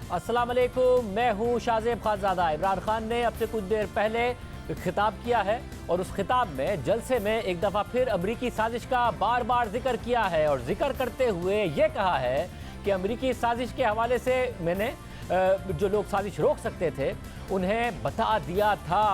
अस्सलाम वालेकुम, मैं हूँ शाहजेब खानज़ादा। इमरान खान ने अब से कुछ देर पहले खिताब किया है और उस खिताब में जलसे में एक दफ़ा फिर अमरीकी साजिश का बार बार जिक्र किया है और जिक्र करते हुए ये कहा है कि अमरीकी साजिश के हवाले से मैंने जो लोग साजिश रोक सकते थे उन्हें बता दिया था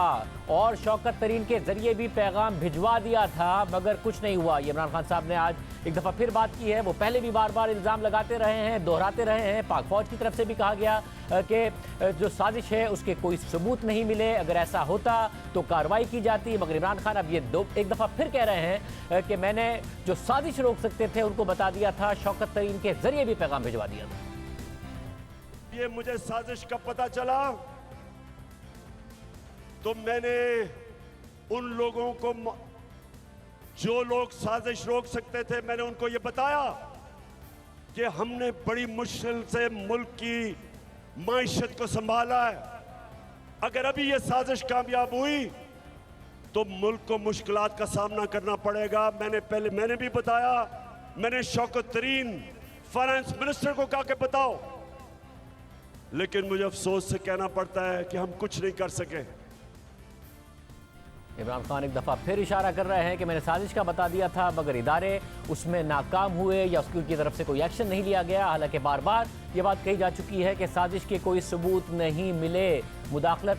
और शौकत तरीन के ज़रिए भी पैगाम भिजवा दिया था, मगर कुछ नहीं हुआ। ये इमरान खान साहब ने आज एक दफ़ा फिर बात की है। वो पहले भी बार बार इल्ज़ाम लगाते रहे हैं, दोहराते रहे हैं। पाक फ़ौज की तरफ से भी कहा गया कि जो साजिश है उसके कोई सबूत नहीं मिले, अगर ऐसा होता तो कार्रवाई की जाती। मगर इमरान खान अब ये एक दफ़ा फिर कह रहे हैं कि मैंने जो साजिश रोक सकते थे उनको बता दिया था, शौकत तरीन के ज़रिए भी पैगाम भिजवा दिया था। ये मुझे साजिश का पता चला तो मैंने उन लोगों को, जो लोग साजिश रोक सकते थे, मैंने उनको ये बताया कि हमने बड़ी मुश्किल से मुल्क की माइशत को संभाला है। अगर अभी ये साजिश कामयाब हुई तो मुल्क को मुश्किलात का सामना करना पड़ेगा। मैंने भी बताया, मैंने शौकत तरीन फाइनेंस मिनिस्टर को कहा कि बताओ, लेकिन मुझे अफसोस से कहना पड़ता है कि हम कुछ नहीं कर सके। इमरान खान एक दफ़ा फिर इशारा कर रहे हैं कि मैंने साजिश का बता दिया था, मगर इदारे उसमें नाकाम हुए या उसकी तरफ से कोई एक्शन नहीं लिया गया। हालांकि बार बार ये बात कही जा चुकी है कि साजिश के कोई सबूत नहीं मिले, मुदाखलत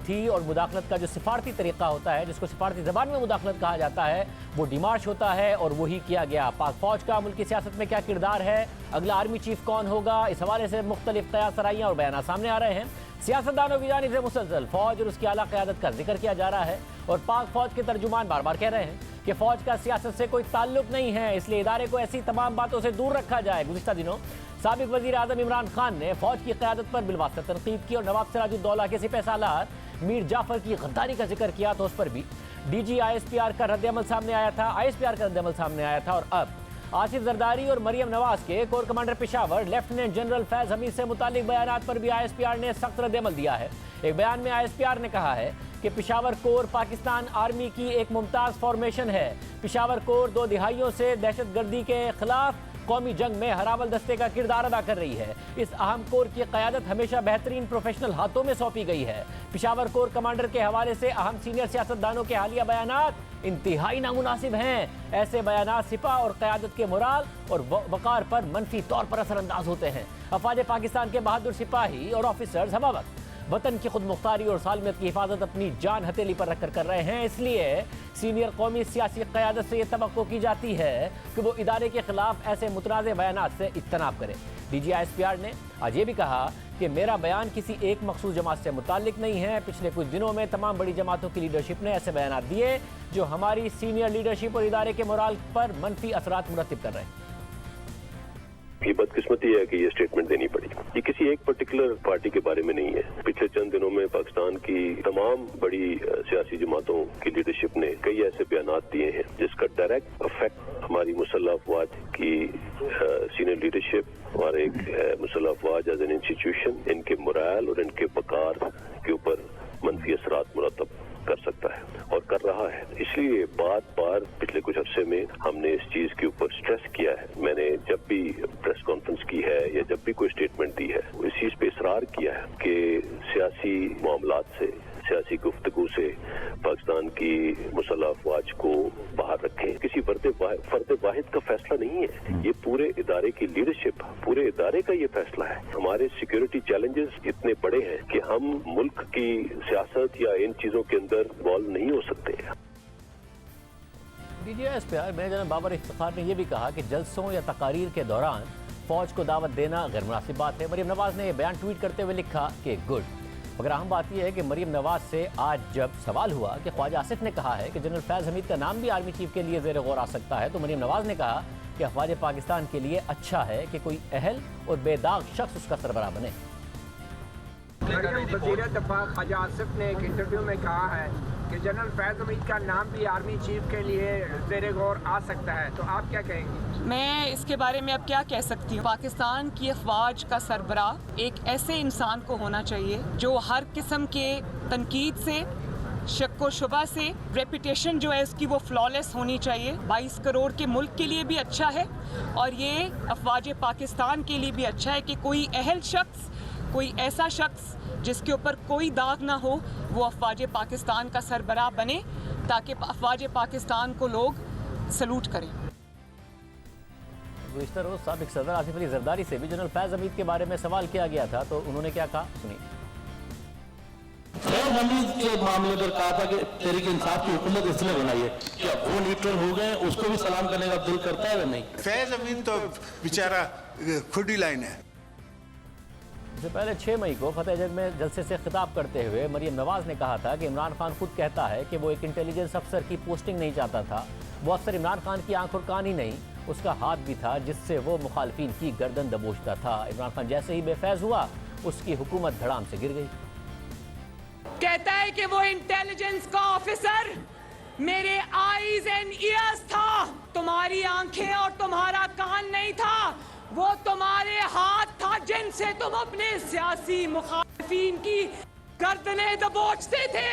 थी और मुदाखलत का जो सिफारती तरीक़ा होता है, जिसको सिफारती ज़बान में मुदाखलत कहा जाता है, वो डिमार्च होता है और वही किया गया। पाक फ़ौज का मुल्क की सियासत में क्या किरदार है, अगला आर्मी चीफ कौन होगा, इस हवाले से मुख्तलिफ क़यासराइयाँ और बयान सामने आ रहे हैं। सियासतदानों की जानिब से मुसलसल फ़ौज और उसकी आला क़यादत का जिक्र किया जा रहा है और पाक फ़ौज के तर्जुमान बार बार कह रहे हैं कि फ़ौज का सियासत से कोई ताल्लुक नहीं है, इसलिए इदारे को ऐसी तमाम बातों से दूर रखा जाए। गुज़िश्ता दिनों साबिक़ वज़ीर आज़म इमरान खान ने फ़ौज की क़यादत पर बिलवास्ता तनक़ीद की और नवाब सिराजुद्दौला के सिपह सालार मीर जाफ़र की गद्दारी का जिक्र किया तो उस पर भी DG ISPR का रद्द-ए-अमल सामने आया था, ISPR का रद्द-ए-अमल सामने आया था। और अब आसिफ जरदारी और मरियम नवाज के core commander Peshawar lieutenant general Faiz Hameed से मुतालिक बयानात पर भी ISPR ने सख्त रद्द-ए-अमल दिया है। एक बयान में ISPR ने कहा है कि पेशावर कोर पाकिस्तान आर्मी की एक मुमताज़ फॉर्मेशन है। पेशावर कोर 2 दिहाइयों से दहशतगर्दी के खिलाफ कौमी जंग में हरावल दस्ते का किरदार अदा कर रही है। इस अहम कोर की क़यादत हमेशा बेहतरीन प्रोफेशनल हाथों में सौंपी गई है। पेशावर कोर कमांडर के हवाले से अहम सीनियर सियासतदानों के हालिया बयानात इंतहाई नामुनासिब हैं। ऐसे बयानात सिपा और क़यादत के मोराल और वक़ार पर मनफी तौर पर असरअंदाज होते हैं। अफ़वाज पाकिस्तान के बहादुर सिपाही और ऑफिसर्स हम वक्त वतन की खुद मुख्तारी और सालमियत की हिफाजत अपनी जान हथेली पर रखकर कर रहे हैं। इसलिए सीनियर कौमी सियासी क़यादत से ये तवक्को की जाती है कि वो इदारे के खिलाफ ऐसे मुतनाज़ बयानात से इज्तनाब करे। DG ISPR ने आज ये भी कहा कि मेरा बयान किसी एक मखसूस जमात से मुताल्लिक नहीं है। पिछले कुछ दिनों में तमाम बड़ी जमातों की लीडरशिप ने ऐसे बयानात दिए जो हमारी सीनियर लीडरशिप और इदारे के मोराल पर मनफी असरात मुरतब कर रहे हैं। ये बदकिस्मती है कि ये स्टेटमेंट देनी पड़ी। ये किसी एक पर्टिकुलर पार्टी के बारे में नहीं है। पिछले चंद दिनों में पाकिस्तान की तमाम बड़ी सियासी जमातों की लीडरशिप ने कई ऐसे बयानात दिए हैं जिसका डायरेक्ट इफेक्ट हमारी मुसल्लह अफवाज की सीनियर लीडरशिप और एक मुसल्लह अफवाज एज एन इंस्टीट्यूशन, इनके मोराल और इनके वक़ार के ऊपर मनफी असरात मुरतब कर सकता है और कर रहा है। इसलिए बार बार पिछले कुछ अरसे में हमने इस चीज के ऊपर स्ट्रेस किया है। मैंने जब भी प्रेस कॉन्फ्रेंस की है या जब भी कोई स्टेटमेंट दी है, इस चीज पे इसरार किया है कि सियासी मामलात से, सियासी गुफ्तगू से पाकिस्तान की मुसल्लह अफवाज को बाहर रखें। किसी फर्द वाहिद का फैसला नहीं है, ये पूरे इदारे की लीडरशिप, पूरे इदारे का ये फैसला है। हमारे सिक्योरिटी चैलेंजेस इतने बड़े हैं कि हम मुल्क की सियासत या इन चीजों के अंदर इन्वॉल्व नहीं हो सकते। DG ISPR में जनरल बाबर इफ्तिखार ने यह भी कहा कि जलसों या तकारीर के दौरान फौज को दावत देना गैर मुनासिब बात है। मरियम नवाज ने यह बयान ट्वीट करते हुए लिखा कि गुड। मगर अहम बात यह है कि मरियम नवाज से आज जब सवाल हुआ कि ख्वाजा आसिफ ने कहा है कि जनरल फैज़ हमीद का नाम भी आर्मी चीफ के लिए ज़ेर गौर आ सकता है, तो मरियम नवाज ने कहा कि अफ़वाज पाकिस्तान के लिए अच्छा है कि कोई अहल और बेदाग शख्स उसका सरबराह बने। वज़ीर दफ़ा ख्वाजा आसिफ ने एक इंटरव्यू में कहा है कि जनरल फैज़ हमीद का नाम भी आर्मी चीफ के लिए ज़ेर गौर आ सकता है, तो आप क्या कहेंगी? मैं इसके बारे में अब क्या कह सकती हूँ। पाकिस्तान की अफवाज का सरबराह एक ऐसे इंसान को होना चाहिए जो हर किस्म के तनकीद से शक्को शुबा से रेपुटेशन जो है उसकी वो फ्लॉलेस होनी चाहिए। 22 करोड़ के मुल्क के लिए भी अच्छा है और ये अफवाज पाकिस्तान के लिए भी अच्छा है कि कोई अहल शख्स, कोई ऐसा शख्स जिसके ऊपर कोई दाग ना हो वो अफवाज पाकिस्तान का सरबराह बने, ताकि अफवाज पाकिस्तान को लोग सलूट करें। गुज़िश्ता रोज़ साबिक सदर आसिफ अली जरदारी से भी जनरल फैज़ हमीद के बारे में सवाल किया गया था, तो उन्होंने क्या कहा सुनिए। फैज़ हमीद के मामले पर कहा था कि तहरीक इंसाफ की हुकूमत इसलिए बनाई है, क्या वो न्यूट्रल हो गए, उसको भी सलाम करने का दिल करता है या नहीं? फैज़ हमीद तो बेचारा खुदी लाइन है। इससे पहले 6 मई को फतेहजंग में जलसे से खिताब करते हुए मरियम नवाज ने कहा था कि इमरान खान खुद कहता है कि वो एक इंटेलिजेंस अफसर की पोस्टिंग नहीं चाहता था। वो अफसर इमरान खान की आंख और कान ही नहीं, उसका हाथ भी था जिससे वो मुखालफिन की गर्दन दबोचता था। इमरान खान जैसे ही बेफैज हुआ, उसकी हुकूमत धड़ाम से गिर गई। कहता है कि वो इंटेलिजेंस का ऑफिसर मेरे आईज एंड ईयर्स था, तुम्हारी आंखें और तुम्हारा कान नहीं था, वो तुम्हारे हाथ था जिनसे तुम अपने सियासी मुखालिफिन की गर्दनें दबोचते थे।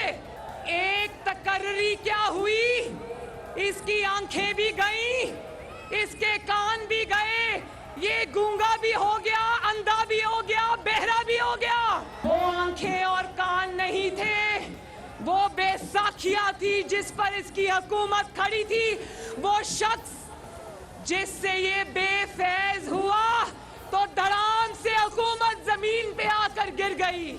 एक तकर्री क्या हुई, इसकी आंखें भी गईं, इसके कान भी गए, ये गूंगा भी हो गया, अंधा भी हो गया, बहरा भी हो गया। वो आंखें और कान नहीं थे, वो बैसाखियां थी जिस पर इसकी हुकूमत खड़ी थी। वो शख्स जिससे ये बेफैज हुआ तो धड़ाम से हुकूमत जमीन पे आकर गिर गई।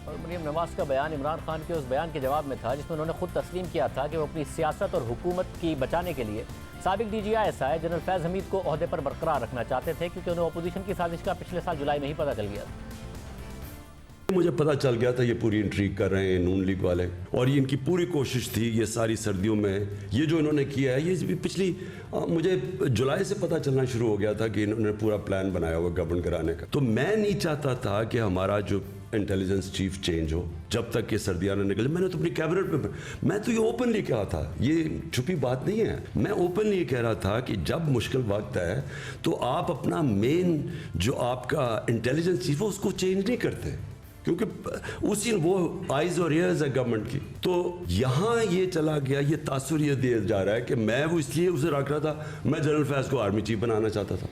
और मरियम नवाज का बयान इमरान खान के उस बयान के जवाब में था जिसमें उन्होंने खुद तस्लीम किया था कि वो अपनी सियासत और हुकूमत की बचाने के लिए साबिक DGI जनरल फैज़ हमीद को ओहदे पर बरकरार रखना चाहते थे, क्योंकि उन्हें अपोजिशन की साजिश का पिछले साल जुलाई में ही पता चल गया था। मुझे पता चल गया था ये पूरी इंट्रीग कर रहे हैं नून लीग वाले, और ये इनकी पूरी कोशिश थी ये सारी सर्दियों में ये जो इन्होंने किया है, ये पिछली मुझे जुलाई से पता चलना शुरू हो गया था कि इन्होंने पूरा प्लान बनाया हुआ गवर्न कराने का। तो मैं नहीं चाहता था कि हमारा जो इंटेलिजेंस चीफ चेंज हो जब तक ये सर्दियां न निकले। मैंने तो अपनी कैबिनेट में, मैं तो ये ओपनली कहा था, ये छुपी बात नहीं है, मैं ओपनली ये कह रहा था कि जब मुश्किल वक्त है तो आप अपना मेन जो आपका इंटेलिजेंस चीफ है उसको चेंज नहीं करते, क्योंकि उसी वो आइज और ईयर्स है गवर्नमेंट की। तो यहाँ ये चला गया, ये तासुर ये दिया जा रहा है कि मैं वो इसलिए उसे रख रहा था, मैं जनरल फैज़ को आर्मी चीफ बनाना चाहता था।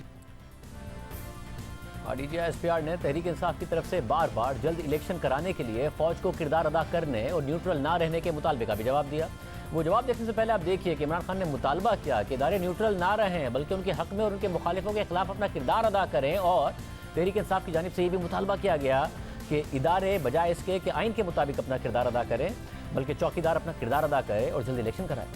DGI SPR ने तहरीक इंसाफ की तरफ से बार बार जल्द इलेक्शन कराने के लिए फौज को किरदार अदा करने और न्यूट्रल ना रहने के मुतालबे का भी जवाब दिया। वो जवाब देखने से पहले आप देखिए कि इमरान खान ने मुतालबा किया कि इदारे न्यूट्रल ना रहें, बल्कि उनके हक में और उनके मुखालिफों के खिलाफ अपना किरदार अदा करें। और तहरीक इंसाफ की जानिब से ये भी मुतालबा किया गया कि इदारे बजाय इसके कि आइन के मुताबिक अपना किरदार अदा करें, बल्कि चौकीदार अपना किरदार अदा करें और जल्द इलेक्शन कराएं।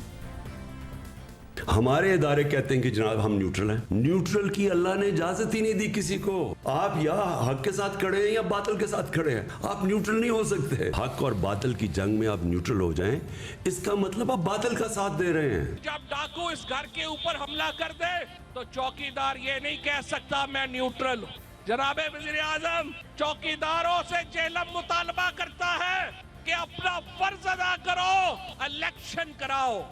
हमारे इदारे कहते हैं कि जनाब हम न्यूट्रल हैं। न्यूट्रल की अल्लाह ने इजाजत ही नहीं दी किसी को। आप या हक के साथ खड़े हैं या बातिल के साथ खड़े हैं, आप न्यूट्रल नहीं हो सकते। हक और बातिल की जंग में आप न्यूट्रल हो जाएं, इसका मतलब आप बातिल का साथ दे रहे हैं। जब डाकू इस घर के ऊपर हमला कर दे तो चौकीदार ये नहीं कह सकता मैं न्यूट्रल हूँ। जनाबे वज़ीर आज़म चौकीदारों से जेलम मुतालबा करता है कि अपना फर्ज अदा करो, इलेक्शन कराओ।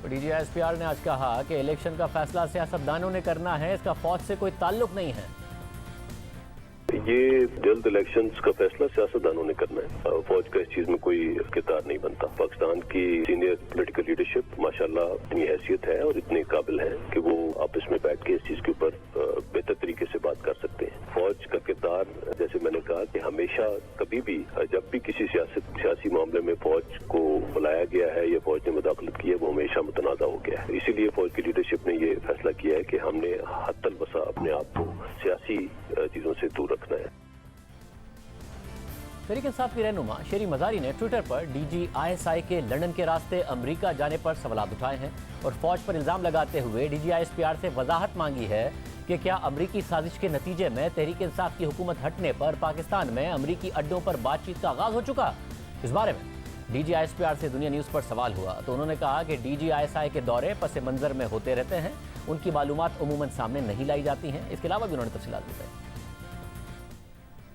DGI SPR ने आज कहा कि इलेक्शन का फैसला सियासतदानों ने करना है, इसका फौज से कोई ताल्लुक नहीं है। ये जल्द इलेक्शंस का फैसला सियासतदानों ने करना है, फौज का इस चीज में कोई किरदार नहीं बनता। पाकिस्तान की सीनियर पॉलिटिकल लीडरशिप माशाल्लाह इतनी हैसियत है और इतने काबिल है कि वो आपस में बैठ के इस चीज के ऊपर बेहतर तरीके से बात कर सकते हैं। फौज का किरदार, जैसे मैंने कहा कि हमेशा कभी भी जब भी किसी सियासी मामले में फौज को बुलाया गया है या फौज ने मुदाखलत की है, वो हमेशा मुतनाज़ा हो गया है। इसीलिए फौज की लीडरशिप ने ये फैसला किया है कि हमने हत्तल बसा अपने आप को सियासी चीजों से दूर रखना है। तहरीक इंसाफ की रहनुमा शेरी मजारी ने ट्विटर पर DGI के लंदन के रास्ते अमेरिका जाने पर सवाल उठाए हैं और फौज पर इल्जाम लगाते हुए DGI SPR से वजाहत मांगी है कि क्या अमरीकी साजिश के नतीजे में तहरीक इंसाफ की हुकूमत हटने पर पाकिस्तान में अमरीकी अड्डों पर बातचीत का आगाज हो चुका। इस बारे में DGI SPR से दुनिया न्यूज़ पर सवाल हुआ तो उन्होंने कहा कि DGI के दौरे पस मंजर में होते रहते हैं, उनकी मालूमात उमूमन सामने नहीं लाई जाती हैं। इसके अलावा भी उन्होंने तफसीलात बताई।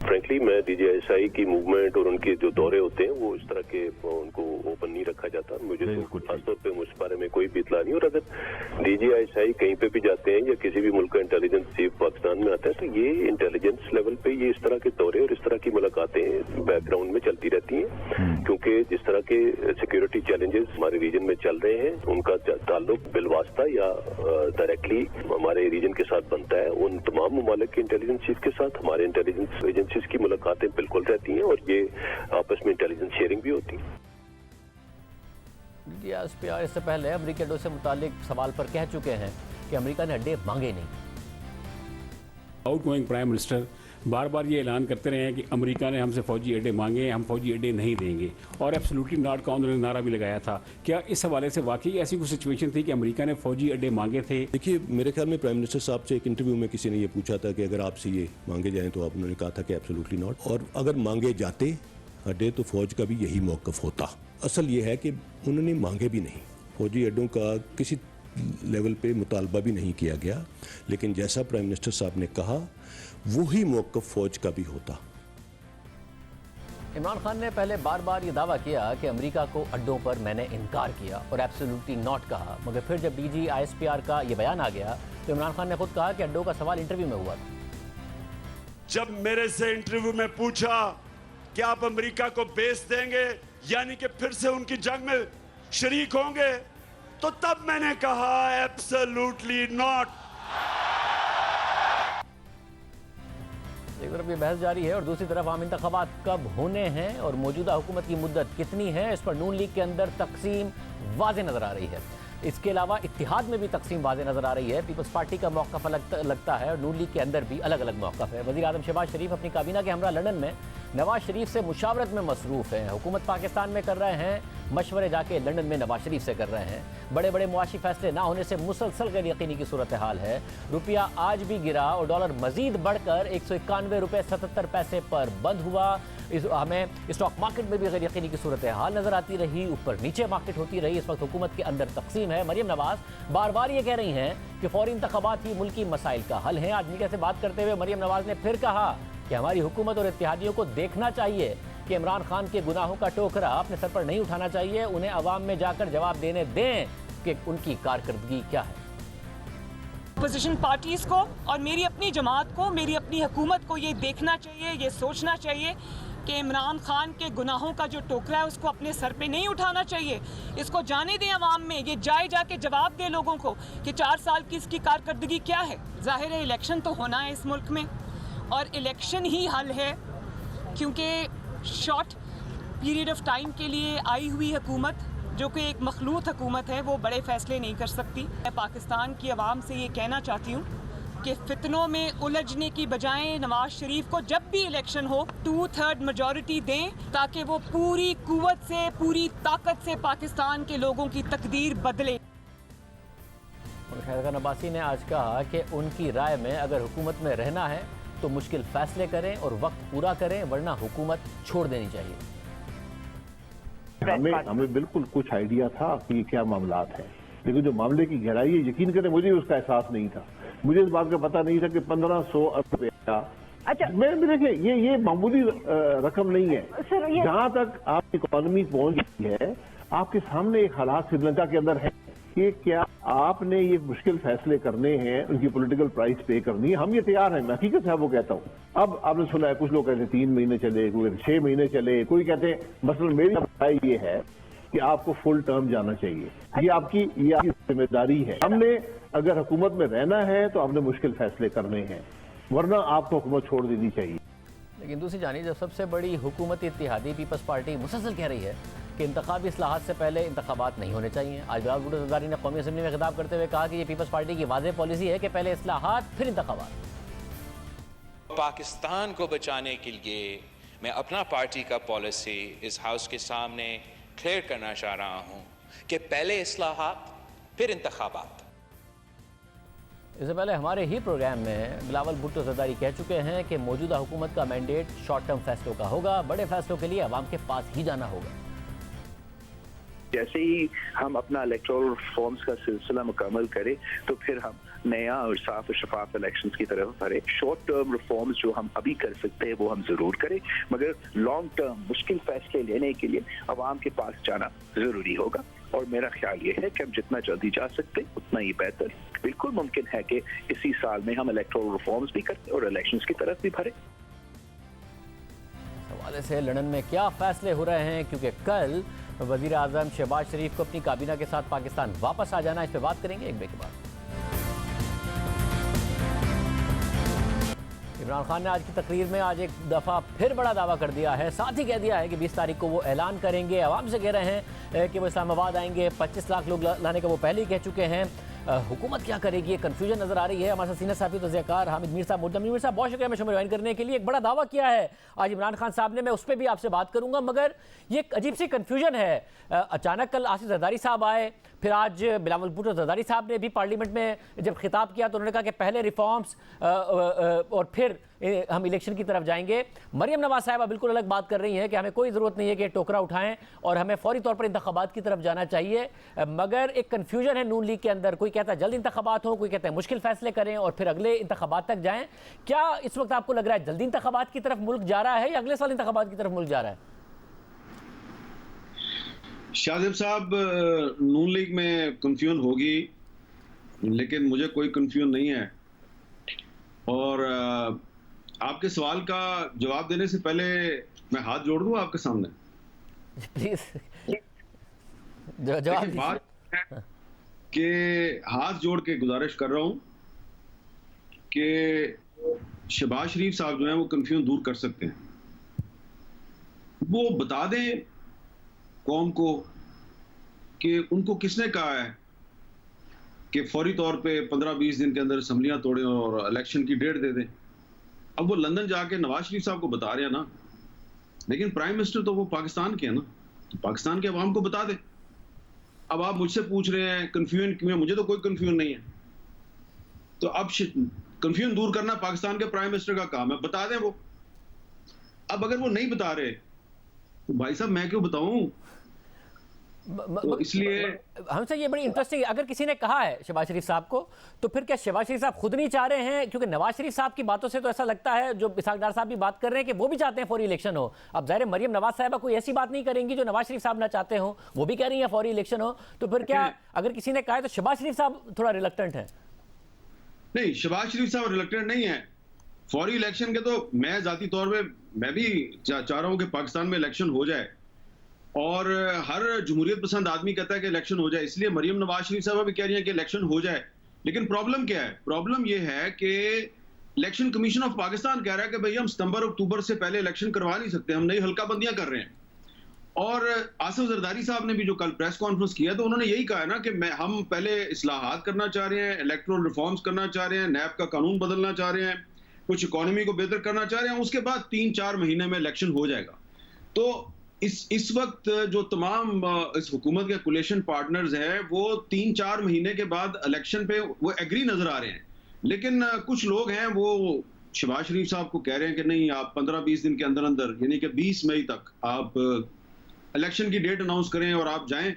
फ्रैंकली मैं DGISI की मूवमेंट और उनके जो दौरे होते हैं वो इस तरह के उनको ओपन नहीं रखा जाता। मुझे तो खासतौर पे उस बारे में कोई भी इतला नहीं। और अगर DGISI कहीं पे भी जाते हैं या किसी भी मुल्क का इंटेलिजेंस चीफ पाकिस्तान में आता है तो ये इंटेलिजेंस लेवल पे ये इस तरह के दौरे और इस तरह की मुलाकातें बैकग्राउंड में चलती रहती हैं, क्योंकि जिस तरह के सिक्योरिटी चैलेंजेस हमारे रीजन में चल रहे हैं उनका ताल्लुक बिलवास्ता या डायरेक्टली हमारे रीजन के साथ बनता है। उन तमाम ममालिक के इंटेलिजेंस चीफ के साथ हमारे इंटेलिजेंस एजेंसीज की मुलाकातें बिल्कुल रहती हैं और ये आपस में इंटेलिजेंस शेयरिंग भी होती है। DGISI इससे पहले अमेरिकी अड्डों से मुतालिक सवाल पर कह चुके हैं कि अमेरिका ने अड्डे मांगे नहीं। आउटगोइंग प्राइम मिनिस्टर बार बार ये ऐलान करते रहे हैं कि अमेरिका ने हमसे फौजी अड्डे मांगे, हम फौजी अड्डे नहीं देंगे, और एब्सोल्युटली नॉट का उन्होंने नारा भी लगाया था। क्या इस हवाले से वाकई ऐसी कुछ सिचुएशन थी कि अमेरिका ने फौजी अड्डे मांगे थे? देखिए, मेरे ख्याल में प्राइम मिनिस्टर साहब से एक इंटरव्यू में किसी ने ये पूछा था कि अगर आपसे ये मांगे जाएँ तो आप, उन्होंने कहा था कि एब्सोल्युटली नॉट, और अगर मांगे जाते अड्डे तो फौज का भी यही मौक़िफ़ होता। असल ये है कि उन्होंने मांगे भी नहीं, फौजी अड्डों का किसी लेवल पे मुतालबा भी नहीं किया गया, लेकिन जैसा प्राइम मिनिस्टर साहब ने कहा वही मौक़िफ़ फौज का भी होता। इमरान खान ने पहले बार बार ये दावा किया कि अमेरिका को अड्डों पर मैंने इनकार किया और एब्सोल्युटली नॉट कहा, मगर फिर जब DGISPR का ये बयान आ गया तो इमरान खान ने खुद कहा कि अड्डों का सवाल इंटरव्यू में हुआ था। जब मेरे से इंटरव्यू में पूछा कि आप अमेरिका को बेस देंगे यानी कि फिर से उनकी जंग में शरीक होंगे, तो तब मैंने कहा एब्सोल्युटली नॉट। एक तरफ ये बहस जारी है और दूसरी तरफ आम इंतखाबात कब होने हैं और मौजूदा हुकूमत की मुद्दत कितनी है, इस पर नून लीग के अंदर तकसीम वाज़ेह नजर आ रही है। इसके अलावा इत्तिहाद में भी तकसीम वाज़ेह नजर आ रही है। पीपल्स पार्टी का मौक़िफ़ लगता है और नून लीग के अंदर भी अलग अलग मौक़िफ़ है। वज़ीर आज़म शहबाज शरीफ अपनी काबीना के हमरा लंदन में नवाज शरीफ से मुशावरत में मसरूफ़ हैं। हुकूमत पाकिस्तान में कर रहे हैं मशवरे, जाके लंदन में नवाज शरीफ से कर रहे हैं। बड़े बड़े मुआशी फैसले ना होने से मुसलसल गैर यकीनी की सूरत हाल है। रुपया आज भी गिरा और डॉलर मजीद बढ़कर 191 रुपये 77 पैसे पर बंद हुआ। हमें स्टॉक मार्केट में भी गैर यकीनी की सूरत हाल नजर आती रही, ऊपर नीचे मार्केट होती रही। इस वक्त हुकूमत के अंदर तकसीम है। मरियम नवाज बार बार ये कह रही हैं कि फौरी इंतखाबात ही मुल्की मसाइल का हल है। आज मीडिया से बात करते हुए मरियम नवाज ने फिर कहा कि हमारी हुकूमत और इत्तेहादियों को देखना चाहिए कि इमरान खान के गुनाहों का टोकरा अपने सर पर नहीं उठाना चाहिए, उन्हें अवाम में जाकर जवाब देने दें कि उनकी कारकर्दगी क्या है। अपोजिशन पार्टीज को और मेरी अपनी जमात को, मेरी अपनी हुकूमत को ये देखना चाहिए, ये सोचना चाहिए कि इमरान खान के गुनाहों का जो टोकरा है उसको अपने सर पे नहीं उठाना चाहिए। इसको जाने दें अवाम में, ये जाके जवाब दे लोगों को कि 4 साल की इसकी कारकर्दगी क्या है। जाहिर है इलेक्शन तो होना है इस मुल्क में और इलेक्शन ही हल है, क्योंकि शॉर्ट पीरियड ऑफ टाइम के लिए आई हुई हुकूमत जो कि एक मखलूत हुकूमत है वो बड़े फैसले नहीं कर सकती। मैं पाकिस्तान की आवाम से ये कहना चाहती हूँ कि फितनों में उलझने की बजाय नवाज शरीफ को जब भी इलेक्शन हो 2/3 मेजॉरिटी दें ताकि वो पूरी कुव्वत से, पूरी ताकत से पाकिस्तान के लोगों की तकदीर बदले। खैर खान अब्बासी ने आज कहा कि उनकी राय में अगर हुकूमत में रहना है तो मुश्किल फैसले करें और वक्त पूरा करें, वरना हुकूमत छोड़ देनी चाहिए। हमें बिल्कुल कुछ आइडिया था कि ये क्या मामलात है, लेकिन जो मामले की गहराई है यकीन करें मुझे उसका एहसास नहीं था। मुझे इस बात का पता नहीं था कि 1500 अरब रुपया, अच्छा मैं देखिए ये मामूली रकम नहीं है। जहां तक आपकी इकोनॉमी पहुंच गई है, आपके सामने एक हालात श्रीलंका के अंदर है कि क्या आपने ये मुश्किल फैसले करने हैं, उनकी पॉलिटिकल प्राइस पे करनी है। हम ये तैयार हैं, मैं हकीकत से वो कहता हूँ। अब आपने सुना है कुछ लोग कहते हैं 3 महीने चले, कोई 6 महीने चले, कोई कहते हैं मसलन मेरी राय ये है कि आपको फुल टर्म जाना चाहिए। ये आपकी जिम्मेदारी है। हमने अगर हुकूमत में रहना है तो हमने मुश्किल फैसले करने हैं, वरना आपको हुकूमत छोड़ देनी चाहिए। लेकिन दूसरी जानिब जब सबसे बड़ी हुकूमत इत्तेहादी पीपल्स पार्टी मुसलसल कह रही है कि इंतखाबी इस्लाहात से पहले इंतखाबात नहीं होने चाहिए। आज बिलावल भुट्टो ज़रदारी ने कौमी असम्बली में खिताब करते हुए कहा कि ये पीपल्स पार्टी की वाज़ेह पॉलिसी है कि पहले इस्लाहात फिर इंतखाबात। पाकिस्तान को बचाने के लिए मैं अपना पार्टी का पॉलिसी इस हाउस के सामने क्लियर करना चाह रहा हूँ कि पहले इस्लाहात फिर इंतखाबात। इससे पहले हमारे ही प्रोग्राम में बिलावल भुट्टो ज़रदारी कह चुके हैं कि मौजूदा हुकूमत का मैंडेट शॉर्ट टर्म फैसलों का होगा, बड़े फैसलों के लिए अवाम के पास ही जाना होगा। जैसे ही हम अपना इलेक्टोरल रिफॉर्म्स का सिलसिला मुकम्मल करें तो फिर हम नया और साफ और शफाफ इलेक्शंस की तरफ बढ़े। शॉर्ट टर्म रिफॉर्म्स जो हम अभी कर सकते हैं वो हम जरूर करें, मगर लॉन्ग टर्म मुश्किल फैसले लेने के लिए अवाम के पास जाना जरूरी होगा। और मेरा ख्याल ये है कि हम जितना जल्दी जा सकते उतना ही बेहतर। बिल्कुल मुमकिन है कि इसी साल में हम इलेक्टोरल रिफॉर्म्स भी करें और इलेक्शंस की तरफ भी बढ़े। हवाले से लंदन में क्या फैसले हो रहे हैं, क्योंकि कल वजीर आजम शहबाज शरीफ को अपनी काबीना के साथ पाकिस्तान वापस आ जाना, इस पर बात करेंगे एक ब्रेक के बाद। इमरान खान ने आज की तकरीर में आज एक दफ़ा फिर बड़ा दावा कर दिया है, साथ ही कह दिया है कि 20 तारीख को वो ऐलान करेंगे। आवाम से कह रहे हैं कि वो इस्लामाबाद आएंगे, 25 लाख लोग लाने का वो पहले ही कह चुके हैं। हुकूमत क्या करेगी, ये कन्फ्यूजन नजर आ रही है। हमारे साथ सीनियर साहब तज़कियाकार हामिद मीर साहब मौजूद। मीर साहब बहुत शुक्रिया मैं ज्वाइन करने के लिए। एक बड़ा दावा किया है आज इमरान खान साहब ने, मैं उस पर भी आपसे बात करूंगा, मगर ये एक अजीब सी कन्फ्यूजन है। अचानक कल आसिफ जरदारी साहब आए, फिर आज बिलावल भुट्टो जरदारी साहब ने भी पार्लियामेंट में जब खिताब किया तो उन्होंने कहा कि पहले रिफॉर्म्स और फिर हम इलेक्शन की तरफ जाएंगे। मरियम नवाज साहिबा बिल्कुल अलग बात कर रही हैं कि हमें कोई ज़रूरत नहीं है कि टोकरा उठाएं और हमें फौरी तौर पर इंतखाबात की तरफ जाना चाहिए। मगर एक कन्फ्यूजन है नून लीग के अंदर, कोई कहता है जल्द इंतखाबात हो, कोई कहता है मुश्किल फैसले करें और फिर अगले इंतखाबात तक जाएं। क्या इस वक्त आपको लग रहा है जल्दी इंतखाबात की तरफ मुल्क जा रहा है या अगले साल इंतखाबात की तरफ मुल्क जा रहा है? शाहजेब साहब, नून लीग में कन्फ्यूजन होगी, लेकिन मुझे कोई कन्फ्यूजन नहीं है। और आपके सवाल का जवाब देने से पहले मैं हाथ जोड़ दूं आपके सामने प्लीज। जवाब बात है कि हाथ जोड़ के गुजारिश कर रहा हूं कि शहबाज शरीफ साहब जो है वो कन्फ्यूजन दूर कर सकते हैं। वो बता दें कौम को कि उनको किसने कहा है कि फौरी तौर पे 15-20 दिन के अंदर असम्बलियां तोड़ें और इलेक्शन की डेट दे दें। अब वो लंदन जाके नवाज शरीफ साहब को बता रहे हैं ना, लेकिन प्राइम मिनिस्टर तो वो पाकिस्तान के हैं ना, तो पाकिस्तान के अवाम को बता दे। अब आप मुझसे पूछ रहे हैं कन्फ्यूजन क्यों है, मुझे तो कोई कन्फ्यूजन नहीं है। तो अब कन्फ्यूजन दूर करना पाकिस्तान के प्राइम मिनिस्टर का काम है, बता दें वो। अब अगर वो नहीं बता रहे तो भाई साहब मैं क्यों बताऊं? तो इसलिए हमसे ये बड़ी इंटरेस्टिंग, अगर किसी ने कहा है शहबाज शरीफ साहब को, तो फिर क्या शहबाज शरीफ साहब खुद नहीं चाह रहे हैं? क्योंकि नवाज शरीफ साहब की बातों से तो ऐसा लगता है, जो इसाक डार साहब भी बात कर रहे हैं कि वो भी चाहते हैं फौरी इलेक्शन हो। अब ज़ाहिर मरियम नवाज साहिबा कोई ऐसी बात नहीं करेंगी जो नवाज शरीफ साहब ना चाहते हो, वो भी कह रही है फौरी इलेक्शन हो। तो फिर क्या अगर किसी ने कहा है तो शहबाज शरीफ साहब थोड़ा रिलक्टेंट है? नहीं, शहबाज शरीफ साहब रिलक्टेंट नहीं है फौरी इलेक्शन के। तो मैं जाती तौर पे मैं भी चाह रहा हूँ कि पाकिस्तान में इलेक्शन हो जाए, और हर जमहूरियत पसंद आदमी कहता है कि इलेक्शन हो जाए। इसलिए मरियम नवाज शरीफ साहब भी कह रही है कि इलेक्शन हो जाए। लेकिन प्रॉब्लम क्या है? प्रॉब्लम यह है कि इलेक्शन कमीशन ऑफ पाकिस्तान कह रहा है कि भाई हम सितंबर अक्टूबर से पहले इलेक्शन करवा नहीं सकते, हम नई हल्काबंदियां कर रहे हैं। और आसिफ जरदारी साहब ने भी जो कल प्रेस कॉन्फ्रेंस किया तो उन्होंने यही कहा है ना कि हम पहले इस्लाहात करना चाह रहे हैं, इलेक्टोरल रिफॉर्म्स करना चाह रहे हैं, नैब का कानून बदलना चाह रहे हैं, कुछ इकोनॉमी को बेहतर करना चाह रहे हैं, उसके बाद 3-4 महीने में इलेक्शन हो जाएगा। तो इस वक्त जो तमाम इस हुकूमत के कोलिशन पार्टनर्स हैं वो 3-4 महीने के बाद इलेक्शन पे वो एग्री नजर आ रहे हैं। लेकिन कुछ लोग हैं वो शहबाज शरीफ साहब को कह रहे हैं कि नहीं, आप 15-20 दिन के अंदर अंदर यानी कि 20 मई तक आप इलेक्शन की डेट अनाउंस करें और आप जाएं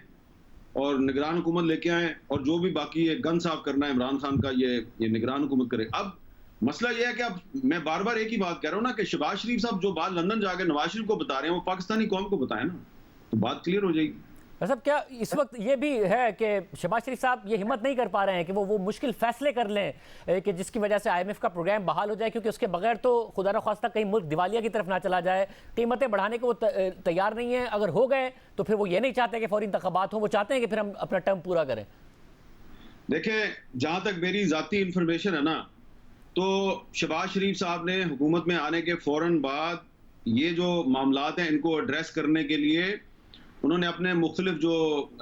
और निगरान हुकूमत लेके आएं, और जो भी बाकी ये गन साफ करना है इमरान खान का ये निगरान हुकूमत करे। अब मसला यह है कि अब मैं बार बार एक ही बात कह रहा हूं ना कि शहबाज शरीफ साहब जो बात लंदन जाके नवाज शरीफ को बता रहे हैं वो पाकिस्तानी कौम को बताएं ना, तो बात क्लियर हो जाएगी। साहब क्या इस वक्त ये भी है कि शहबाज शरीफ साहब ये हिम्मत नहीं कर पा रहे हैं कि वो मुश्किल फैसले कर लें कि जिसकी वजह से IMF का प्रोग्राम बहाल हो जाए, क्योंकि उसके बगैर तो खुदा न ख्वास्ता कहीं मुल्क दिवालिया की तरफ ना चला जाए। कीमतें बढ़ाने को वो तैयार नहीं है, अगर हो गए तो फिर वो ये नहीं चाहते कि फौरी इंतखाबात हो, वो चाहते हैं कि फिर हम अपना टर्म पूरा करें। देखें, जहां तक मेरी जाती इंफॉर्मेशन है ना, तो शहबाज शरीफ साहब ने हुकूमत में आने के फौरन बाद ये जो मामलात हैं इनको एड्रेस करने के लिए उन्होंने अपने मुख्तलिफ जो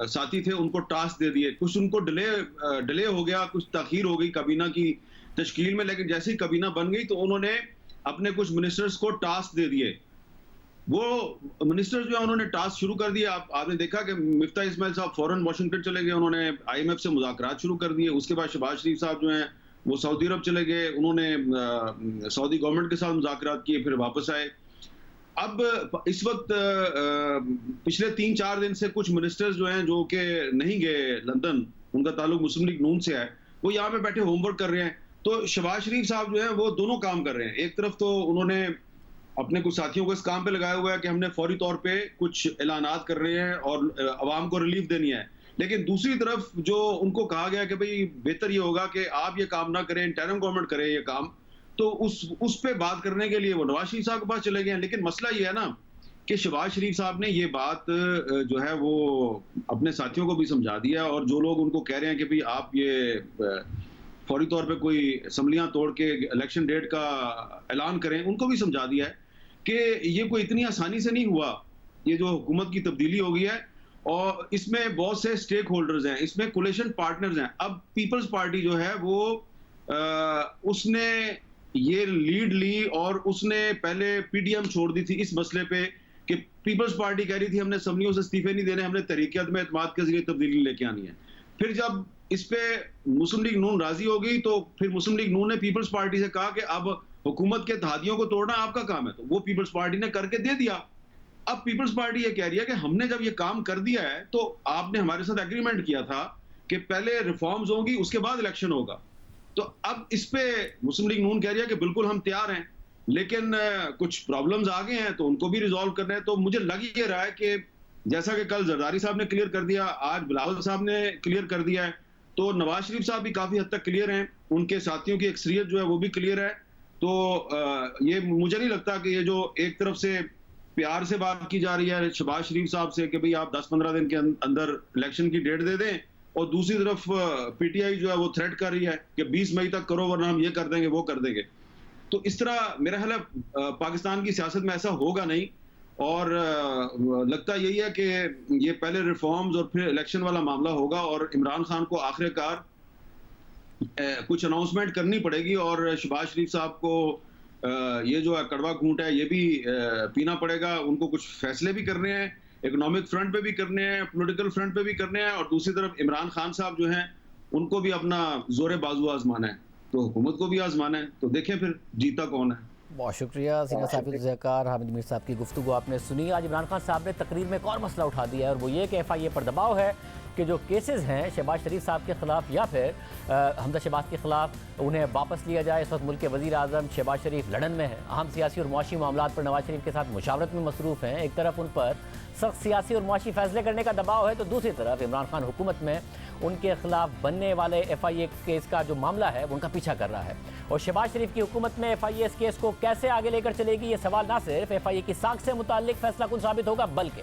साथी थे उनको टास्क दे दिए। कुछ उनको डिले हो गया, कुछ ताखीर हो गई काबीना की तश्कील में, लेकिन जैसे ही काबीना बन गई तो उन्होंने अपने कुछ मिनिस्टर्स को टास्क दे दिए। वो मिनिस्टर्स जो है उन्होंने टास्क शुरू कर दिए। आपने देखा कि मिफ्ता इस्माइल साहब फौरन वाशिंगटन चले गए, उन्होंने IMF से मुज़ाकरात शुरू कर दिए। उसके बाद शहबाज शरीफ साहब जो हैं वो सऊदी अरब चले गए, उन्होंने सऊदी गवर्नमेंट के साथ मुज़ाकरात किए, फिर वापस आए। अब इस वक्त पिछले 3-4 दिन से कुछ मिनिस्टर्स जो हैं जो कि नहीं गए लंदन, उनका ताल्लुक मुस्लिम लीग नून से है, वो यहाँ पे बैठे होमवर्क कर रहे हैं। तो शहबाज शरीफ साहब जो है वो दोनों काम कर रहे हैं। एक तरफ तो उन्होंने अपने कुछ साथियों को इस काम पे लगाया हुआ है कि हमने फौरी तौर पे कुछ ऐलानात कर रहे हैं और आवाम को रिलीफ देनी है, लेकिन दूसरी तरफ जो उनको कहा गया कि भाई बेहतर ये होगा कि आप ये काम ना करें, इंटरिम गवर्नमेंट करे ये काम, तो उस पे बात करने के लिए वो नवाज शरीफ साहब के पास चले गए हैं। लेकिन मसला ये है ना कि शहबाज शरीफ साहब ने ये बात जो है वो अपने साथियों को भी समझा दिया, और जो लोग उनको कह रहे हैं कि भाई आप ये फौरी तौर पे कोई असम्बलियां तोड़ के इलेक्शन डेट का ऐलान करें, उनको भी समझा दिया है कि ये कोई इतनी आसानी से नहीं हुआ, ये जो हुकूमत की तब्दीली हो गई है और इसमें बहुत से स्टेक होल्डर्स हैं, इसमें कोलिशन पार्टनर्स हैं। अब पीपल्स पार्टी जो है वो उसने ये लीड ली और उसने पहले पीडीएम छोड़ दी थी इस मसले पे कि पीपल्स पार्टी कह रही थी हमने असम्बलियों से इस्तीफे नहीं देने, हमने तहरीकियत में एतमाद के जरिए तब्दीली लेके आनी है। फिर जब इस पे मुस्लिम लीग नून राजी हो गई तो फिर मुस्लिम लीग नून ने पीपल्स पार्टी से कहा कि अब हुकूमत के इत्तेहादियों को तोड़ना आपका काम है, तो वो पीपल्स पार्टी ने करके दे दिया। अब पीपल्स पार्टी ये कह रही है कि हमने जब ये काम कर दिया है तो आपने हमारे साथ एग्रीमेंट किया था कि पहले रिफॉर्म्स होंगी उसके बाद इलेक्शन होगा। तो अब इस पे मुस्लिम लीग नून कह रही है कि बिल्कुल हम तैयार हैं, लेकिन कुछ प्रॉब्लम्स आ गए हैं तो उनको भी रिजॉल्व करना है। तो मुझे लग ये रहा है कि जैसा कि कल जरदारी साहब ने क्लियर कर दिया, आज बिलावल साहब ने क्लियर कर दिया है, तो नवाज शरीफ साहब भी काफी हद तक क्लियर हैं, उनके साथियों की अक्सरियत जो है वो भी क्लियर है। तो ये मुझे नहीं लगता कि ये जो एक तरफ से प्यार से बात की जा रही है शहबाज शरीफ साहब से कि भाई आप 10-15 दिन के अंदर इलेक्शन की डेट दे दें, और दूसरी तरफ पीटीआई जो है वो थ्रेट कर रही है कि 20 मई तक करो वरना हम ये कर देंगे वो कर देंगे। तो इस तरह मेरा ख्याल है पाकिस्तान की सियासत में ऐसा होगा नहीं, और लगता यही है कि ये पहले रिफॉर्म्स और फिर इलेक्शन वाला मामला होगा, और इमरान खान को आखिरकार कुछ अनाउंसमेंट करनी पड़ेगी, और शहबाज शरीफ साहब को ये जो है कड़वा घूंट है ये भी पीना पड़ेगा। उनको कुछ फैसले भी करने हैं, इकोनॉमिक फ्रंट पे भी करने हैं, पॉलिटिकल फ्रंट पे भी करने हैं, और दूसरी तरफ इमरान खान साहब जो हैं उनको भी अपना जोरे बाजू आजमाना है, तो हुकूमत को भी आजमाना है। तो देखें फिर जीता कौन है। बहुत शुक्रिया सीनियर साहब ज़िक्र हामिद मीर साहब की गुफ्तगू आपने सुनी। आज इमरान खान साहब ने तकरीर में एक और मसला उठा दिया है, और वो ये कि FIA पर दबाव है कि जो केसेस हैं शहबाज शरीफ साहब के ख़िलाफ़ या फिर हमजा शहबाज के ख़िलाफ़ उन्हें वापस लिया जाए। इस वक्त मुल्क के वज़ीर आज़म शहबाज शरीफ लंदन में है, अहम सियासी और मुआशी मामलात पर नवाज शरीफ के साथ मुशावरत में मसरूफ़ हैं। एक तरफ उन पर सख्त सियासी और मुआशी फ़ैसले करने का दबाव है, तो दूसरी तरफ इमरान खान हुकूमत में उनके खिलाफ बनने वाले FIA केस का जो मामला है वो उनका पीछा कर रहा है। और शहबाज शरीफ की हुकूमत में FIA इस केस को कैसे आगे लेकर चलेगी, ये सवाल ना सिर्फ FIA की साख से मुताल्लिक फैसला कुन साबित होगा, बल्कि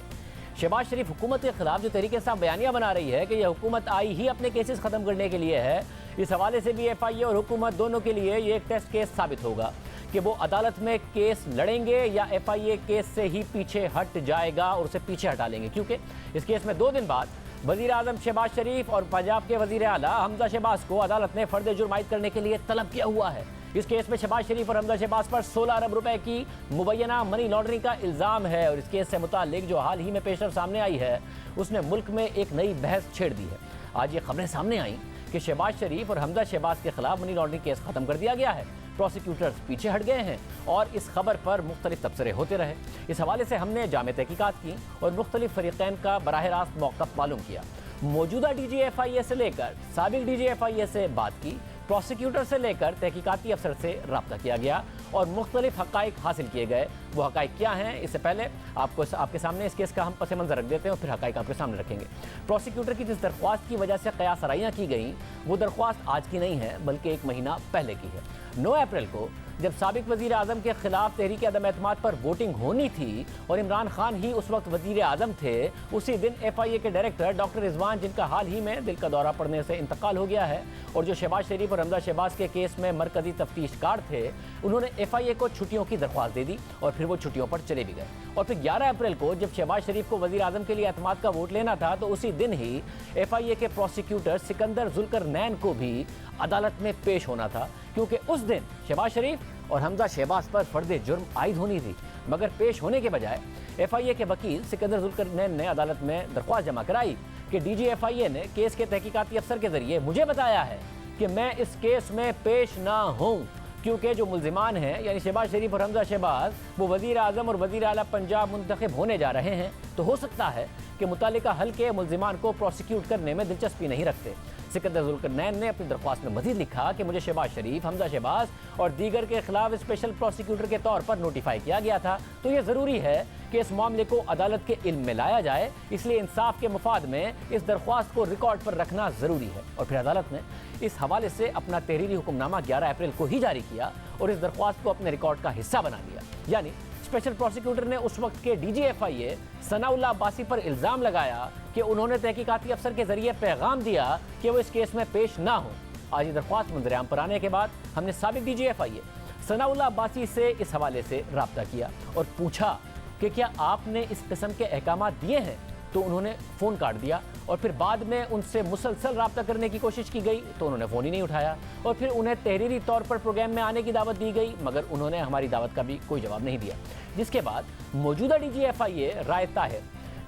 शहबाज शरीफ हुकूमत के खिलाफ जो तरीके से बयानियां बना रही है कि यह हुकूमत आई ही अपने केसेस ख़त्म करने के लिए है, इस हवाले से भी FIA और हुकूमत दोनों के लिए ये एक टेस्ट केस साबित होगा कि वो अदालत में केस लड़ेंगे या FIA केस से ही पीछे हट जाएगा और उसे पीछे हटा लेंगे। क्योंकि इस केस में 2 दिन बाद वज़ीर आज़म शहबाज शरीफ और पंजाब के वज़ीर आला हमजा शहबाज को अदालत ने फ़र्द जुर्म आयद करने के लिए तलब किया हुआ है। इस केस में शहबाज शरीफ और हमजा शहबाज पर 16 अरब रुपए की मुबैना मनी लॉन्ड्रिंग का इल्ज़ाम है, और इस केस से मुताल्लिक जो हाल ही में पेशरफ सामने आई है उसने मुल्क में एक नई बहस छेड़ दी है। आज ये खबरें सामने आई कि शहबाज शरीफ और हमजा शहबाज के खिलाफ मनी लॉन्ड्रिंग केस ख़त्म कर दिया गया है, प्रोसिक्यूटर्स पीछे हट गए हैं, और इस खबर पर मुख्तलिफ तबसरे होते रहे। इस हवाले से हमने जामे तहकीकात की और मुख्तलिफ फरीक़ैन का बराह रास्त मौक़िफ़ मालूम किया। मौजूदा DG FIA से लेकर साबिक DG FIA से बात की, प्रोसिक्यूटर से लेकर तहकीकाती अफसर से रब्ता किया गया और मुख्तलिफ हक़ाइक़ हासिल किए गए। वो हक़ाइक़ क्या हैं, इससे पहले आपके सामने इस केस का हम पस मंज़र रख देते हैं और फिर हक़ाइक़ आपके सामने रखेंगे। प्रोसिक्यूटर की जिस दरख्वास्त की वजह से क़यास आराइयाँ की गई वो दरख्वास्त आज की नहीं है बल्कि 1 महीना पहले की है। 9 अप्रैल को जब साबिक वज़ीर आज़म के खिलाफ तहरीक अदम एतमाद पर वोटिंग होनी थी और इमरान खान ही उस वक्त वज़ीर आज़म थे, उसी दिन FIA के डायरेक्टर डॉक्टर रिजवान, जिनका हाल ही में दिल का दौरा पड़ने से इंतकाल हो गया है और जो शहबाज शरीफ और हमजा शहबाज के केस में मरकजी तफ्तीशकार थे, उन्होंने FIA को छुट्टियों की दरख्वास्त दे दी और फिर वो छुट्टियों पर चले भी गए। और फिर 11 अप्रैल को जब शहबाज शरीफ को वज़ीर आज़म के लिए एतमाद का वोट लेना था तो उसी दिन ही FIA के प्रोसिक्यूटर सिकंदर जुल्करनैन को भी अदालत में पेश होना था, क्योंकि उस दिन शहबाज शरीफ और हमजा शहबाज पर फर्द जुर्म आयद होनी थी। मगर पेश होने के बजाय FIA के वकील सिकंदर जुल्करनैन ने अदालत में दरख्वास्त जमा कराई कि DG FIA ने केस के तहकीकाती अफसर के जरिए मुझे बताया है कि मैं इस केस में पेश ना हूँ, क्योंकि जो मुल्जिमान हैं यानी शहबाज शरीफ और हमजा शहबाज वो वज़ीर आज़म और वज़ीर आला पंजाब मुंतखब होने जा रहे हैं, तो हो सकता है कि मुतालिका हल्के मुल्जिमान को प्रोसिक्यूट करने में दिलचस्पी नहीं रखते। सिकंदर जुल्करनैन ने अपनी दरख्वास्त में मजीद लिखा कि मुझे शहबाज शरीफ, हमजा शहबाज और दीगर के खिलाफ स्पेशल प्रोसिक्यूटर के तौर पर नोटिफाई किया गया था, तो ये ज़रूरी है कि इस मामले को अदालत के इल्म में लाया जाए, इसलिए इंसाफ के मफाद में इस दरख्वास्त को रिकॉर्ड पर रखना ज़रूरी है। और फिर अदालत ने इस हवाले से अपना तहरीरी हुक्मनामा 11 अप्रैल को ही जारी किया और इस दरख्वास्त को अपने रिकॉर्ड का हिस्सा बना लिया। यानी स्पेशल प्रोसिक्यूटर ने उस वक्त के DGFIA सनाउल्लाह अब्बासी पर इल्ज़ाम लगाया कि उन्होंने तहकीकाती अफसर के जरिए पैगाम दिया कि वो इस केस में पेश ना हो। आज ये दरख्वास्त मंजर-ए-आम पर आने के बाद हमने साबिक DGFIA सनाउल्लाह अब्बासी से इस हवाले से रब्ता किया और पूछा कि क्या आपने इस किस्म के अहकामात दिए हैं, तो उन्होंने फ़ोन काट दिया और फिर बाद में उनसे मुसलसल रब्ता करने की कोशिश की गई तो उन्होंने फ़ोन ही नहीं उठाया और फिर उन्हें तहरीरी तौर पर प्रोग्राम में आने की दावत दी गई, मगर उन्होंने हमारी दावत का भी कोई जवाब नहीं दिया। जिसके बाद मौजूदा DGFIA राय ताहिर,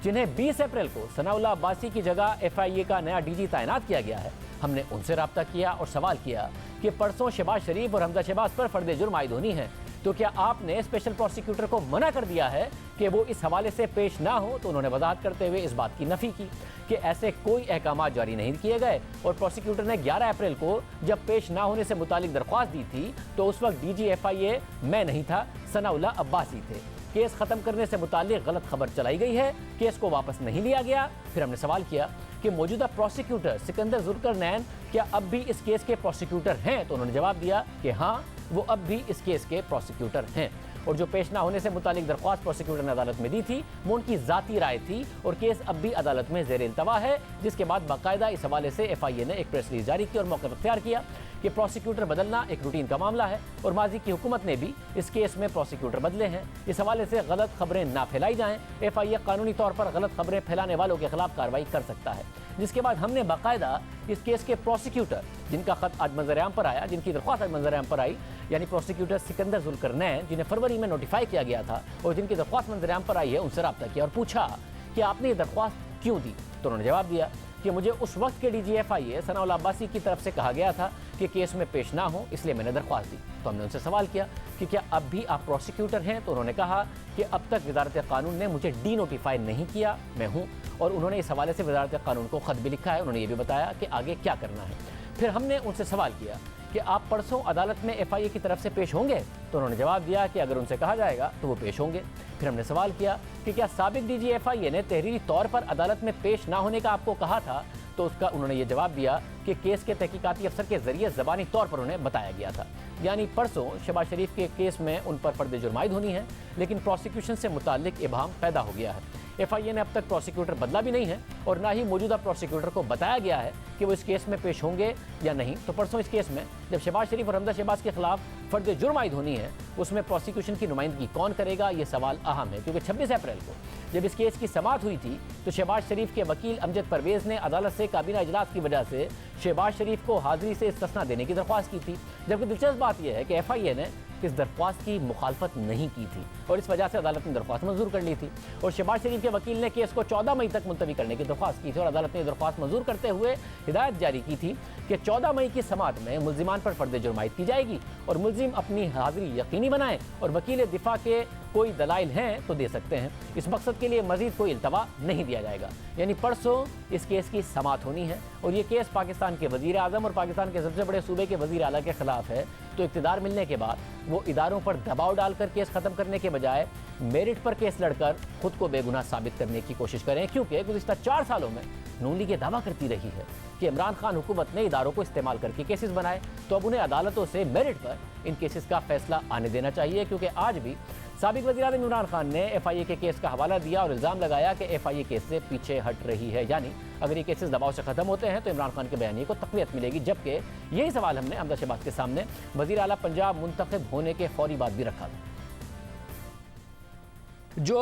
जिन्हें 20 अप्रैल को सनाउल्लाह अब्बासी की जगह FIA का नया DG तैनात किया गया है, हमने उनसे रब्ता किया और सवाल किया कि परसों शहबाज शरीफ और हमजा शहबाज पर फर्द जुर्म आयद होनी है, तो क्या आपने स्पेशल प्रोसिक्यूटर को मना कर दिया है कि वो इस हवाले से पेश ना हो? तो उन्होंने वजाहत करते हुए इस बात की नफ़ी की कि ऐसे कोई अहकाम जारी नहीं किए गए और प्रोसिक्यूटर ने 11 अप्रैल को जब पेश ना होने से मुतालिक दरख्वास्त दी थी तो उस वक्त DGFIA मैं नहीं था, सनाउल्लाह अब्बासी थे। केस ख़त्म करने से मुतालिक गलत खबर चलाई गई है, केस को वापस नहीं लिया गया। फिर हमने सवाल किया कि मौजूदा प्रोसिक्यूटर सिकंदर जुल्करनैन क्या अब भी इस केस के प्रोसिक्यूटर हैं? तो उन्होंने जवाब दिया कि हाँ, वो अब भी इस केस के प्रोसिक्यूटर हैं और जो पेश ना होने से मुतालिक दरख्वास्त प्रोसिक्यूटर ने अदालत में दी थी वो उनकी ज़ाती राय थी और केस अब भी अदालत में ज़ेर इल्तवा है। जिसके बाद बाकायदा इस हवाले से FIA ने एक प्रेस रिलीज जारी की और मौक़िफ़ इख्तियार किया कि प्रोसिक्यूटर बदलना एक रूटीन का मामला है और माजी की हुकूमत ने भी इस केस में प्रोसिक्यूटर बदले हैं। इस हवाले से गलत खबरें ना फैलाई जाएँ। FIA कानूनी तौर पर गलत खबरें फैलाने वालों के खिलाफ कार्रवाई कर सकता है। जिसके बाद हमने बाकायदा इस केस के प्रोसिक्यूटर, जिनका खत आज मंजर-ए-आम पर आया, जिनकी दरख्वास्त आज मंजर-ए-आम पर आई, यानी प्रोसिक्यूटर सिकंदर जुल्करनैन, जिन्हें फरवरी में नोटिफाई किया गया था और जिनकी दरख्वास्त मंजर-ए-आम पर आई है, उनसे रब्ता किया और पूछा कि आपने ये दरख्वास्त क्यों दी? तो उन्होंने जवाब दिया कि मुझे उस वक्त के DGFIA सनाउल्लाह अब्बासी की तरफ से कहा गया था कि केस में पेश ना हो, इसलिए मैंने दरख्वास्त दी। तो हमने उनसे सवाल किया कि क्या अब भी आप प्रोसिक्यूटर हैं? तो उन्होंने कहा कि अब तक वजारत कानून ने मुझे डीनोटिफाई नहीं किया, मैं हूँ, और उन्होंने इस हवाले से वजारत कानून को ख़त भी लिखा है। उन्होंने ये भी बताया कि आगे क्या करना है। फिर हमने उनसे सवाल किया कि आप परसों अदालत में FIA की तरफ से पेश होंगे? तो उन्होंने जवाब दिया कि अगर उनसे कहा जाएगा तो वो पेश होंगे। फिर हमने सवाल किया कि क्या साबिक DGFIA ने तहरीरी तौर पर अदालत में पेश ना होने का आपको कहा था? तो उसका उन्होंने ये जवाब दिया कि केस के तहकीकाती अफसर के जरिए ज़बानी तौर पर उन्हें बताया गया था। यानी परसों शहबाज शरीफ के केस में उन पर फर्द जुर्म आयद होनी है, लेकिन प्रोसिक्यूशन से मुतालिक इबहम पैदा हो गया है। FIA ने अब तक प्रोसिक्यूटर बदला भी नहीं है और ना ही मौजूदा प्रोसिक्यूटर को बताया गया है कि वो इस केस में पेश होंगे या नहीं। तो परसों इस केस में जब शहबाज शरीफ और हमजा शहबाज के खिलाफ फर्द जुर्म आयद होनी है, उसमें प्रोसिक्यूशन की नुमाइंदगी कौन करेगा, ये सवाल अहम है। क्योंकि 26 अप्रैल को जब इस केस की समाअत हुई थी तो शहबाज शरीफ के वकील अमजद परवेज़ ने अदालत से काबीना इजलास की वजह से शहबाज शरीफ को हाजिरी से इस्तिस्ना देने की दरख्वास्त की थी। जबकि दिलचस्प बात यह है कि FIA ने इस दरख्वास्त की मुखालफत नहीं की थी और इस वजह से अदालत ने दरख्वास्त मंजूर कर ली थी और शहबाज शरीफ के वकील ने केस को 14 मई तक मुलतवी करने की दरख्वास्त की थी और अदालत ने दरख्वास्त मंजूर करते हुए हिदायत जारी की थी कि 14 मई की समाअत में मुल्जिमान पर फर्द जुर्म आयद की जाएगी और मुल्जिम अपनी हाजिरी यकीनी बनाएं और वकील दिफा के कोई दलाइल हैं तो दे सकते हैं। इस मकसद के लिए मजीद कोई इल्तवा नहीं दिया जाएगा। यानी परसों इस केस की समाअत होनी है और ये केस पाकिस्तान के वज़ीर आज़म और पाकिस्तान के सबसे बड़े सूबे के वज़ीर आला के खिलाफ है। तो इक़्तिदार मिलने के बाद वो इदारों पर दबाव डालकर केस ख़त्म करने के बजाय मेरिट पर केस लड़कर खुद को बेगुनाह साबित करने की कोशिश करें, क्योंकि गुज़िश्ता 4 सालों में नून लीग ये दावा करती रही है कि इमरान खान हुकूमत ने इदारों को इस्तेमाल करके केसेस बनाए, तो अब उन्हें अदालतों से मेरिट पर इन केसेस का फैसला आने देना चाहिए। क्योंकि आज भी साबिक वज़ीर-ए-आज़म इमरान खान ने FIA के केस का हवाला दिया और इल्ज़ाम लगाया कि FIA केस से पीछे हट रही है। यानी अगर ये केसेस दबाव से ख़त्म होते हैं तो इमरान खान के बयानी को तक़वियत मिलेगी। जबकि यही सवाल हमने हमजा शहबाज के सामने वज़ीर आला पंजाब मुंतखब होने के फौरी बाद भी रखा था। जो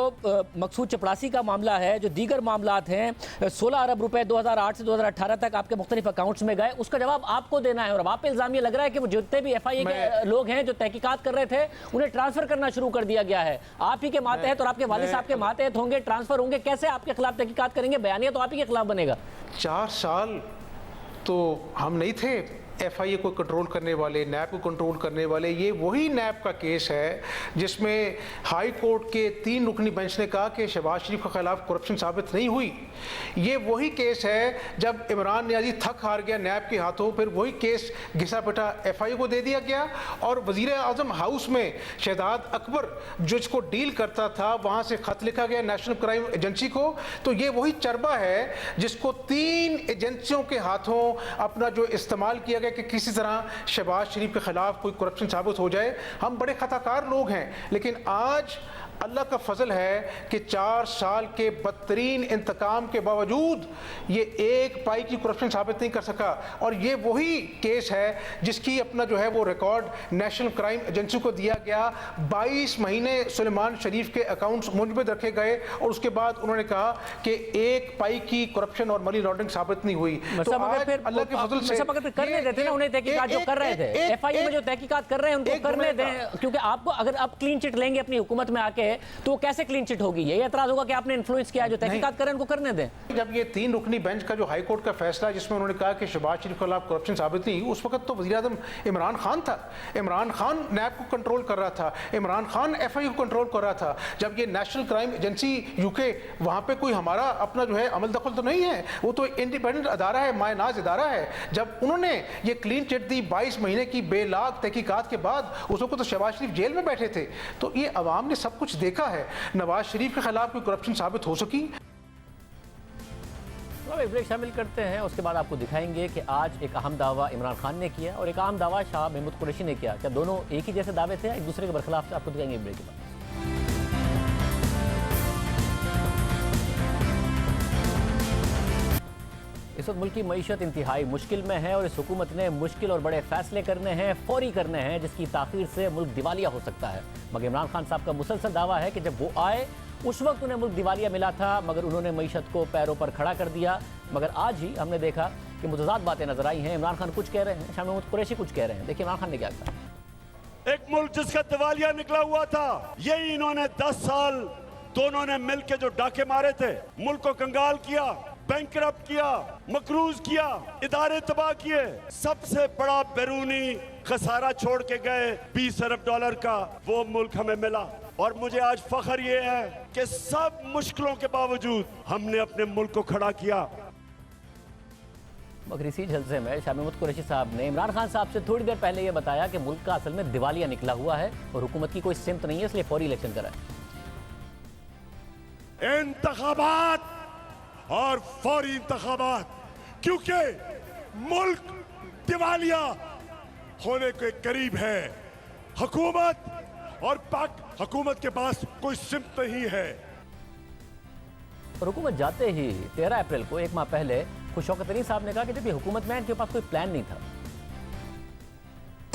मकसूद चपड़ासी का मामला है, जो दीगर मामलात हैं, 16 अरब रुपए 2008 से 2018 तक आपके मुख्तलिफ अकाउंट्स में गए, उसका जवाब आपको देना है। और अब आप पे इल्ज़ाम ये लग रहा है कि वो जितने भी FIA के लोग हैं जो तहकीकात कर रहे थे उन्हें ट्रांसफ़र करना शुरू कर दिया गया है। आप ही के मातहत और आपके वालिद साहब के मातहत होंगे, ट्रांसफ़र होंगे, कैसे आपके खिलाफ तहकीकात करेंगे? बयानिया तो आप ही के खिलाफ बनेगा। 4 साल तो हम नहीं थे FIA को कंट्रोल करने वाले, नैब को कंट्रोल करने वाले, ये वही नैब का केस है जिसमें हाई कोर्ट के 3 रुकनी बेंच ने कहा कि शहबाज शरीफ के खिलाफ करप्शन साबित नहीं हुई। ये वही केस है जब इमरान नियाज़ी थक हार गया नैब के हाथों, फिर वही केस घिसा पिटा FIA को दे दिया गया और वज़ीर आज़म हाउस में शहजाद अकबर जो इसको डील करता था वहाँ से ख़त लिखा गया नेशनल क्राइम एजेंसी को। तो ये वही चरबा है जिसको 3 एजेंसियों के हाथों अपना जो इस्तेमाल किया गया कि किसी तरह शहबाज शरीफ के खिलाफ कोई करप्शन साबित हो जाए। हम बड़े खताकार लोग हैं, लेकिन आज अल्लाह का फजल है कि 4 साल के बदतरीन इंतकाम के बावजूद ये 1 पाई की करप्शन साबित नहीं कर सका। और ये वही केस है जिसकी अपना जो है वो रिकॉर्ड नेशनल क्राइम एजेंसी को दिया गया। 22 महीने सुलेमान शरीफ के अकाउंट्स मुंजमद रखे गए और उसके बाद उन्होंने कहा कि 1 पाई की करप्शन और मनी लॉन्ड्रिंग साबित नहीं हुई। तो आज अल्लाह के फजल से करने देते ना उन्हें, तहकीकात जो कर रहे थे, FIA में जो तहकीकात कर रहे हैं उनको करने दें, क्योंकि आपको अगर आप क्लीन चिट लेंगे अपनी हुकूमत में आके तो कैसे क्लीन चिट होगी? यही एतराज होगा कि आपने इन्फ्लुएंस किया। जो तहकीकात करें उनको करने दें। जब ये 3 रुकनी बेंच का जो हाई कोर्ट का फैसला जिसमें उन्होंने कहा कि शहबाज शरीफ के खिलाफ करप्शन साबित नहीं, उस वक्त तो वज़ीर आज़म इमरान खान था। इमरान खान नैब को कंट्रोल कर रहा था, इमरान खान FIA को कंट्रोल कर रहा था। जब ये नेशनल क्राइम एजेंसी UK, वहाँ पे कोई हमारा अपना जो है अमल दखल तो नहीं है, वो तो इंडिपेंडेंट अदारा है, मायनाज इदारा है। जब उन्होंने ये क्लीन चिट दी 22 महीने की बेलाग तहकीकात के बाद, उस वक्त तो शहबाज शरीफ जेल में बैठे थे। तो ये अवाम ने सब कुछ देखा है। नवाज शरीफ के खिलाफ कोई करप्शन साबित हो सकी? तो एक ब्रेक शामिल करते हैं, उसके बाद आपको दिखाएंगे कि आज एक अहम दावा इमरान खान ने किया और एक अहम दावा शाह महमूद कुरैशी ने किया। क्या दोनों एक ही जैसे दावे थे, एक दूसरे के बरखिलाफ? आपको दिखाएंगे ब्रेक के बाद। इस वक्त मुल्क की मईशत इंतहाई मुश्किल में है और इस हुकूमत ने मुश्किल और बड़े फैसले करने हैं, फौरी करने हैं, जिसकी ताखीर से मुल्क दिवालिया हो सकता है। मगर इमरान खान साहब का मुसलसल दावा है कि जब वो आए उस वक्त उन्हें मुल्क दिवालिया मिला था, मगर उन्होंने मईशत को पैरों पर खड़ा कर दिया। मगर आज ही हमने देखा कि मुतज़ाद बातें नजर आई हैं। इमरान खान कुछ कह रहे हैं, शाह महमूद कुरैशी कुछ कह रहे हैं। देखिए इमरान खान ने क्या कहा। एक मुल्क जिसका दिवालिया निकला हुआ था, यही इन्होंने 10 साल दोनों ने मिलकर जो डाके मारे थे, मुल्क को कंगाल किया, बैंकरप्ट किया, मकरूज किया, इदारे तबाह किए। सबसे बड़ा बैरूनी खसारा छोड़ के गए $20 अरब का, वो मुल्क हमें मिला। और मुझे आज फख्र ये है कि सब मुश्किलों के बावजूद हमने अपने मुल्क को खड़ा किया। मगर इसी जलसे में शाह महमूद कुरैशी साहब ने इमरान खान साहब से थोड़ी देर पहले ये बताया कि मुल्क का असल में दिवालिया निकला हुआ है और हुकूमत की कोई सिमत नहीं है, इसलिए फौरी इलेक्शन कराएं। इंतखाबात और फौरी इंतखाबात, क्योंकि मुल्क दिवालिया होने के करीब है। हुकूमत और पाक हुकूमत के पास कोई सिमत नहीं है। और हुकूमत जाते ही 13 अप्रैल को, एक माह पहले, खुद शौकत अली साहब ने कहा कि जब ये हुकूमत में इनके पास कोई प्लान नहीं था।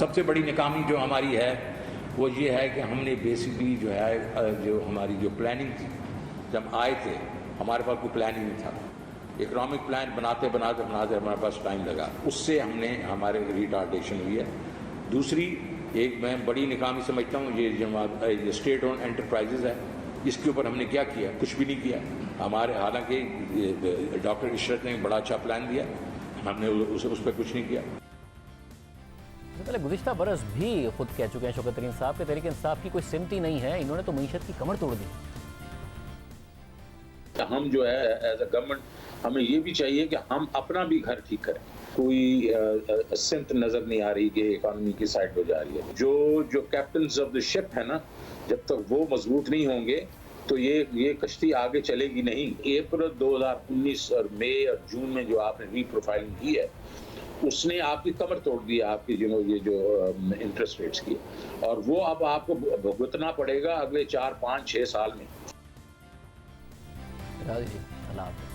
सबसे बड़ी नाकामी जो हमारी है वो ये है कि हमने बेसिकली जो है जो हमारी जो प्लानिंग थी, जब आए थे हमारे पास कोई प्लान ही नहीं था। इकोनॉमिक प्लान बनाते बनाते बनाते हमारे पास टाइम लगा, उससे हमने हमारे रिटार्डेशन हुई है। दूसरी एक मैं बड़ी नाकामी समझता हूँ ये जो स्टेट ओन एंटरप्राइजेज है, इसके ऊपर हमने क्या किया? कुछ भी नहीं किया हमारे। हालांकि डॉक्टर इशरत ने बड़ा अच्छा प्लान दिया, हमने उस पर कुछ नहीं किया। पहले गुज़िश्ता बरस भी खुद कह चुके हैं शौकत तरीन साहब के तहरीक इंसाफ की कोई सिमती नहीं है, इन्होंने तो मईशत की कमर तोड़ दी। हम जो है एज अ गवर्नमेंट हमें ये भी चाहिए कि हम अपना भी घर ठीक करें। कोई सिमत नजर नहीं आ रही कि इकोनॉमी की साइड हो जा रही है। जो कैप्टन्स ऑफ द शिप है ना, जब तक वो मजबूत नहीं होंगे तो ये कश्ती आगे चलेगी नहीं। अप्रैल 2019 और मई और जून में जो आपने रीप्रोफाइलिंग की है, उसने आपकी कमर तोड़ दी, आपकी ये जो इंटरेस्ट रेट्स की, और वो अब आपको भुगतना पड़ेगा अगले 4, 5, 6 साल में। अल्लाह हाफ़िज़।